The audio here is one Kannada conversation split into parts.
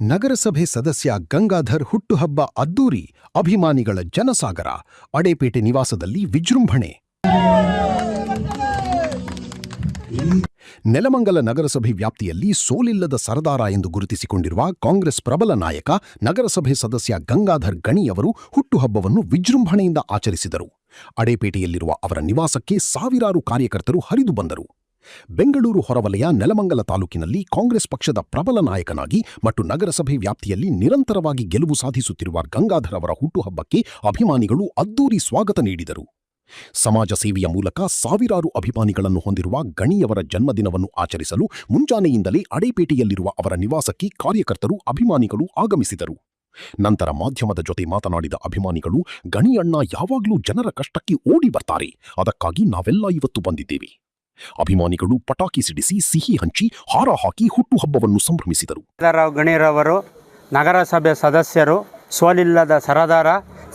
ನಗರಸಭೆ ಸದಸ್ಯ ಗಂಗಾಧರ್ ಹುಟ್ಟುಹಬ್ಬ ಅದ್ದೂರಿ, ಅಭಿಮಾನಿಗಳ ಜನಸಾಗರ. ಅಡೇಪೇಟೆ ನಿವಾಸದಲ್ಲಿ ವಿಜೃಂಭಣೆ. ನೆಲಮಂಗಲ ನಗರಸಭೆ ವ್ಯಾಪ್ತಿಯಲ್ಲಿ ಸೋಲಿಲ್ಲದ ಸರದಾರ ಎಂದು ಗುರುತಿಸಿಕೊಂಡಿರುವ ಕಾಂಗ್ರೆಸ್ ಪ್ರಬಲ ನಾಯಕ ನಗರಸಭೆ ಸದಸ್ಯ ಗಂಗಾಧರ್ ಗಣಿಯವರು ಹುಟ್ಟುಹಬ್ಬವನ್ನು ವಿಜೃಂಭಣೆಯಿಂದ ಆಚರಿಸಿದರು. ಅಡೇಪೇಟೆಯಲ್ಲಿರುವ ಅವರ ನಿವಾಸಕ್ಕೆ ಸಾವಿರಾರು ಕಾರ್ಯಕರ್ತರು ಹರಿದು ಬಂದರು. ಬೆಂಗಳೂರು ಹೊರವಲಯ ನೆಲಮಂಗಲ ತಾಲೂಕಿನಲ್ಲಿ ಕಾಂಗ್ರೆಸ್ ಪಕ್ಷದ ಪ್ರಬಲ ನಾಯಕನಾಗಿ ಮತ್ತು ನಗರಸಭೆ ವ್ಯಾಪ್ತಿಯಲ್ಲಿ ನಿರಂತರವಾಗಿ ಗೆಲುವು ಸಾಧಿಸುತ್ತಿರುವ ಗಂಗಾಧರ್ ಅವರ ಹುಟ್ಟುಹಬ್ಬಕ್ಕೆ ಅಭಿಮಾನಿಗಳು ಅದ್ದೂರಿ ಸ್ವಾಗತ ನೀಡಿದರು. ಸಮಾಜ ಸೇವೆಯ ಮೂಲಕ ಸಾವಿರಾರು ಅಭಿಮಾನಿಗಳನ್ನು ಹೊಂದಿರುವ ಗಣಿಯವರ ಜನ್ಮದಿನವನ್ನು ಆಚರಿಸಲು ಮುಂಜಾನೆಯಿಂದಲೇ ಅಡೇಪೇಟೆಯಲ್ಲಿರುವ ಅವರ ನಿವಾಸಕ್ಕೆ ಕಾರ್ಯಕರ್ತರು, ಅಭಿಮಾನಿಗಳು ಆಗಮಿಸಿದರು. ನಂತರ ಮಾಧ್ಯಮದ ಜೊತೆ ಮಾತನಾಡಿದ ಅಭಿಮಾನಿಗಳು, ಗಣಿಯಣ್ಣ ಯಾವಾಗಲೂ ಜನರ ಕಷ್ಟಕ್ಕೆ ಓಡಿ ಬರ್ತಾರೆ, ಅದಕ್ಕಾಗಿ ನಾವೆಲ್ಲ ಇವತ್ತು ಬಂದಿದ್ದೇವೆ. ಅಭಿಮಾನಿಗಳು ಪಟಾಕಿ ಸಿಡಿಸಿ, ಸಿಹಿ ಹಂಚಿ, ಹಾರ ಹಾಕಿ ಹುಟ್ಟುಹಬ್ಬವನ್ನು ಸಂಭ್ರಮಿಸಿದರು. ಗಣಿರವರು ನಗರಸಭೆ ಸದಸ್ಯರು, ಸೋಲಿಲ್ಲದ ಸರದಾರ,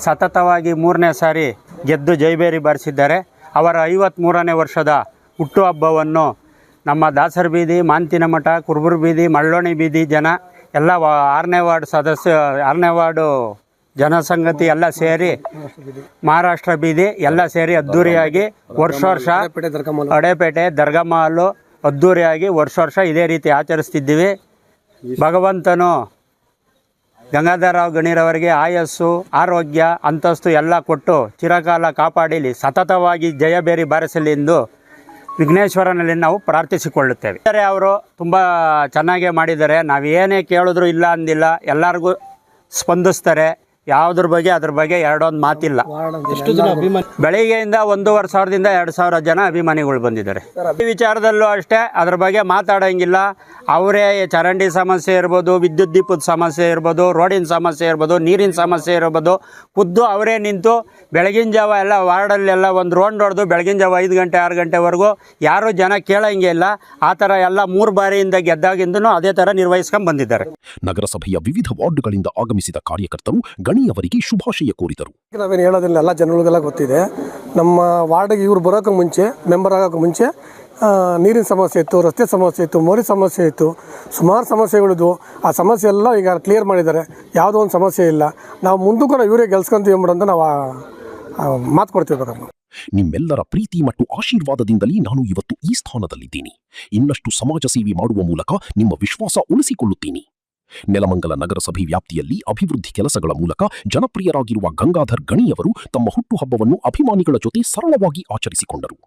ಸತತವಾಗಿ 3ನೇ ಸಾರಿ ಗೆದ್ದು ಜೈಬೇರಿ ಬಾರಿಸಿದ್ದಾರೆ. ಅವರ 53ನೇ ವರ್ಷದ ಹುಟ್ಟುಹಬ್ಬವನ್ನು ನಮ್ಮ ದಾಸರ ಬೀದಿ, ಮಾಂತಿನಮಠ, ಕುರುಬುರ ಬೀದಿ, ಮಳ್ಳೋಣಿ ಬೀದಿ ಜನ ಎಲ್ಲ 6ನೇ ವಾರ್ಡು ಜನಸಂಗತಿ ಎಲ್ಲ ಸೇರಿ, ಮಹಾರಾಷ್ಟ್ರ ಬೀದಿ ಎಲ್ಲ ಸೇರಿ ಅದ್ದೂರಿಯಾಗಿ ವರ್ಷ ಅಡೇಪೇಟೆ ದರ್ಗಮಾಲು ಅದ್ದೂರಿಯಾಗಿ ವರ್ಷ ಇದೇ ರೀತಿ ಆಚರಿಸ್ತಿದ್ದೀವಿ. ಭಗವಂತನು ಗಂಗಾಧರರಾವ್ ಗಣಿರವರಿಗೆ ಆಯಸ್ಸು, ಆರೋಗ್ಯ, ಅಂತಸ್ತು ಎಲ್ಲ ಕೊಟ್ಟು ಚಿರಕಾಲ ಕಾಪಾಡಲಿ, ಸತತವಾಗಿ ಜಯಬೇರಿ ಬಾರಿಸಲಿ ಎಂದು ವಿಘ್ನೇಶ್ವರನಲ್ಲಿ ನಾವು ಪ್ರಾರ್ಥಿಸಿಕೊಳ್ಳುತ್ತೇವೆ. ಅವರು ತುಂಬ ಚೆನ್ನಾಗೇ ಮಾಡಿದ್ದಾರೆ. ನಾವೇನೇ ಕೇಳಿದ್ರು ಇಲ್ಲ ಅಂದಿಲ್ಲ, ಎಲ್ಲರಿಗೂ ಸ್ಪಂದಿಸ್ತಾರೆ. ಯಾವುದ್ರ ಬಗ್ಗೆ ಅದ್ರ ಬಗ್ಗೆ ಎರಡೊಂದು ಮಾತಿಲ್ಲ. ಬೆಳಿಗ್ಗೆಯಿಂದ 1,500ದಿಂದ 2,000 ಜನ ಅಭಿಮಾನಿಗಳು ಬಂದಿದ್ದಾರೆ. ಈ ವಿಚಾರದಲ್ಲೂ ಅಷ್ಟೇ ಅದ್ರ ಬಗ್ಗೆ ಮಾತಾಡೋಂಗಿಲ್ಲ. ಅವರೇ ಚರಂಡಿ ಸಮಸ್ಯೆ ಇರ್ಬೋದು, ವಿದ್ಯುತ್ ದೀಪದ ಸಮಸ್ಯೆ ಇರ್ಬೋದು, ರೋಡಿನ ಸಮಸ್ಯೆ ಇರ್ಬೋದು, ನೀರಿನ ಸಮಸ್ಯೆ ಇರ್ಬೋದು, ಖುದ್ದು ಅವರೇ ನಿಂತು ಬೆಳಗಿನ ಜಾವ ಎಲ್ಲ ವಾರ್ಡಲ್ಲೆಲ್ಲ ಒಂದು ರೌಂಡ್ ಹೊಡೆದು ಬೆಳಗಿನ ಜಾವ 5 ಗಂಟೆ 6 ಗಂಟೆವರೆಗೂ ಯಾರೂ ಜನ ಕೇಳೋಂಗೆ ಇಲ್ಲ. ಆ ಥರ ಎಲ್ಲ 3 ಬಾರಿಯಿಂದ ಗೆದ್ದಾಗಿಂದನೂ ಅದೇ ಥರ ನಿರ್ವಹಿಸ್ಕೊಂಡು ಬಂದಿದ್ದಾರೆ. ನಗರಸಭೆಯ ವಿವಿಧ ವಾರ್ಡ್ಗಳಿಂದ ಆಗಮಿಸಿದ ಕಾರ್ಯಕರ್ತರು ಗಣಿಯವರಿಗೆ ಶುಭಾಶಯ ಕೋರಿದರು. ನಾವೇನು ಹೇಳೋದಿಲ್ಲ, ಎಲ್ಲ ಜನಗಳಿಗೆಲ್ಲ ಗೊತ್ತಿದೆ. ನಮ್ಮ ವಾರ್ಡ್ಗೆ ಇವ್ರು ಬರೋಕ್ಕೆ ಮುಂಚೆ, ಮೆಂಬರ್ ಆಗೋಕ್ಕೆ ಮುಂಚೆ ನೀರಿನ ಸಮಸ್ಯೆ ಇತ್ತು, ರಸ್ತೆ ಸಮಸ್ಯೆ ಇತ್ತು, ಮೋರಿ ಸಮಸ್ಯೆ ಇತ್ತು, ಸುಮಾರು ಸಮಸ್ಯೆಗಳಿದ್ವು. ಆ ಸಮಸ್ಯೆ ಎಲ್ಲ ಈಗ ಕ್ಲಿಯರ್ ಮಾಡಿದ್ದಾರೆ. ಯಾವುದೋ ಒಂದು ಸಮಸ್ಯೆ ಇಲ್ಲ. ನಾವು ಮುಂದಕ್ಕೂ ನಾವು ಇವರೇ ಗೆಲ್ಸ್ಕೊಂತೀವಿ ಎಂಬುದಂತ ನಾವು ಮಾತು ಕೊಡ್ತೀವಿ. ನಿಮ್ಮೆಲ್ಲರ ಪ್ರೀತಿ ಮತ್ತು ಆಶೀರ್ವಾದದಿಂದಲೇ ನಾನು ಇವತ್ತು ಈ ಸ್ಥಾನದಲ್ಲಿದ್ದೀನಿ. ಇನ್ನಷ್ಟು ಸಮಾಜ ಸೇವೆ ಮಾಡುವ ಮೂಲಕ ನಿಮ್ಮ ವಿಶ್ವಾಸ ಉಳಿಸಿಕೊಳ್ಳುತ್ತೀನಿ. ನೆಲಮಂಗಲ ನಗರಸಭೆ ವ್ಯಾಪ್ತಿಯಲ್ಲಿ ಅಭಿವೃದ್ಧಿ ಕೆಲಸಗಳ ಮೂಲಕ ಜನಪ್ರಿಯರಾಗಿರುವ ಗಂಗಾಧರ್ ಗಣಿಯವರು ತಮ್ಮ ಹುಟ್ಟುಹಬ್ಬವನ್ನು ಅಭಿಮಾನಿಗಳ ಜೊತೆ ಸರಳವಾಗಿ ಆಚರಿಸಿಕೊಂಡರು.